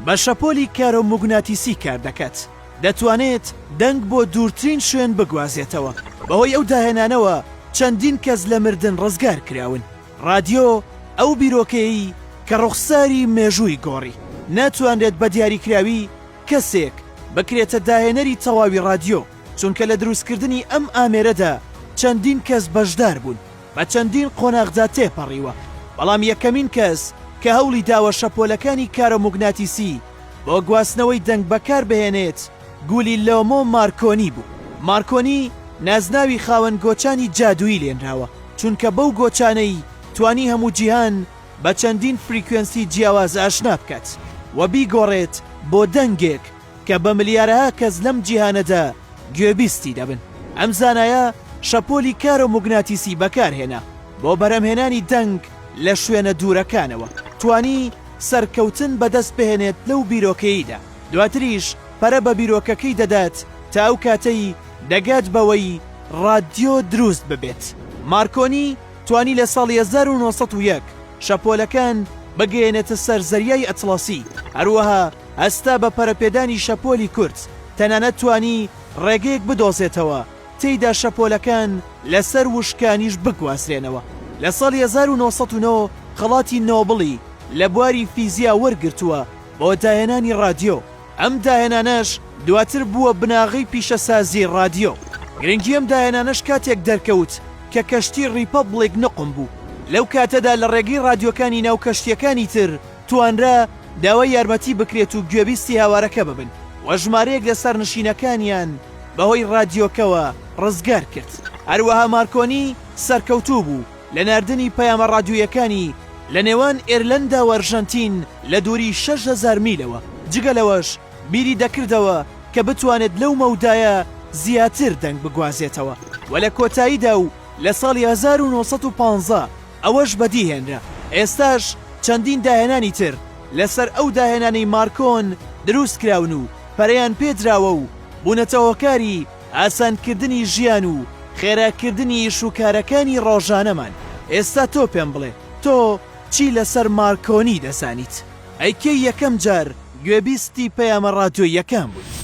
بە شەپۆلی کارۆمۆگناتیسی کار دەکات. دەتوانێت دەنگ بۆ دوورترین شوێن بگوازێتەوە. بەهۆی ئەو داهێنانەوە چەندین کەس لە مردن ڕزگار کراون. رادیۆ ئەو بیرۆکەیە کە ڕوخساری مێژووی گۆڕی. ناتوانرێت بە دیاریکراوی کەسێک بکرێتە داهێنەری تەواوی رادیۆ، چونکە لە دروستکردنی ئەم ئامێرەدا چەندین کەس بەشدار بوون، بە چەندین قۆناغدا تێپەڕیوە. بەڵام یەکەمین کەس کە هەوڵی داوە شەپۆلەکانی کارۆمۆگناتیسی بۆ گواستنەوەی دەنگ بەکار بهێنێت گولیلۆمۆ مارکۆنی بوو. مارکۆنی نازناوی خاوەن گۆچانی جادوویی لێنراوە، چونکە بەو گۆچانەی توانی هەموو جیهان بە چەندین فریکوێنسی جیاواز ئاشنا بکات و بیگۆڕێت بۆ دەنگێک کە بە ملیارەها کەس لەم جیهانەدا گوێبیستی دەبن. ئەم زانایە شەپۆلی کارۆمۆگناتیسی بەکارهێنا بۆ بەرەمهێنانی دەنگ لە شوێنە دوورەکانەوە. توانی سەرکەوتن بەدەست بهێنێت لەو بیرۆکەییدا. دواتریش پەرە بە بیرۆکەکەی دەدات تا ئەو کاتەی دەگات بەوەی رادیۆ دروست ببێت. مارکۆنی توانی لە ساڵی 1901 شەپۆلەکان بگەێنێتە سەر زەریای ئەتڵاسی. هەروەها هەستا بە پەرەپێدانی شەپۆلی کورد تەنانەت توانی ڕێگەیەک بدۆزێتەوە تێیدا شەپۆلەکان لەسەر وشکانیش بگوازرێنەوە. لە ساڵی 1909 خەڵاتی نۆبڵی لە بواری فیزیا وەرگرتووە بۆ داهێنانی رادیۆ. ئەم داهێنانەش دواتر بووە بناغی پیشەسازی رادیۆ. گرنگی ئەم داهێنانەش کاتێک دەرکەوت کە کەشتی ریپەبلیک نقم بوو. لەو کاتەدا لە ڕێگەی رادیۆکانی ناو کەشتیەکانی تر توانرا داوای یارمەتی بکرێت و گوێبیستی هاوارەکە ببن و ژمارەیەک لە سەرنشینەکانیان بەهۆی رادیۆکەوە ڕزگار کرد. هەروەها مارکۆنی سەرکەوتوو بوو لە ناردنی پەیامە رادیۆیەکانی لە نێوان ئێرلەندا و ئەرژەنتین لە دووری 6,000 میلەوە. جگەلەوەش بیری دەکردەوە کە بتوانێت لەو مەودایە زیاتر دەنگ بگوازێتەوە و لە کۆتاییدا و لە ساڵی 1915 ئەوەش بەدیهێنرا. ئێستاش چەندین داهێنانی تر لەسەر ئەو داهێنانەی مارکۆن دروست کراون و پەرەیان پێدراوە و بوونەتە هۆکاری ئاسانکردنی ژیان و خێراکردنی شوکارەکانی ڕۆژانەمان. ئێستا تۆ پێم بڵێ تۆ چی لەسەر مارکۆنی دەزانیت؟ ئەیکەی یەکەم جار گوێبیستی پەیامە ڕادیۆیەکان بوویت؟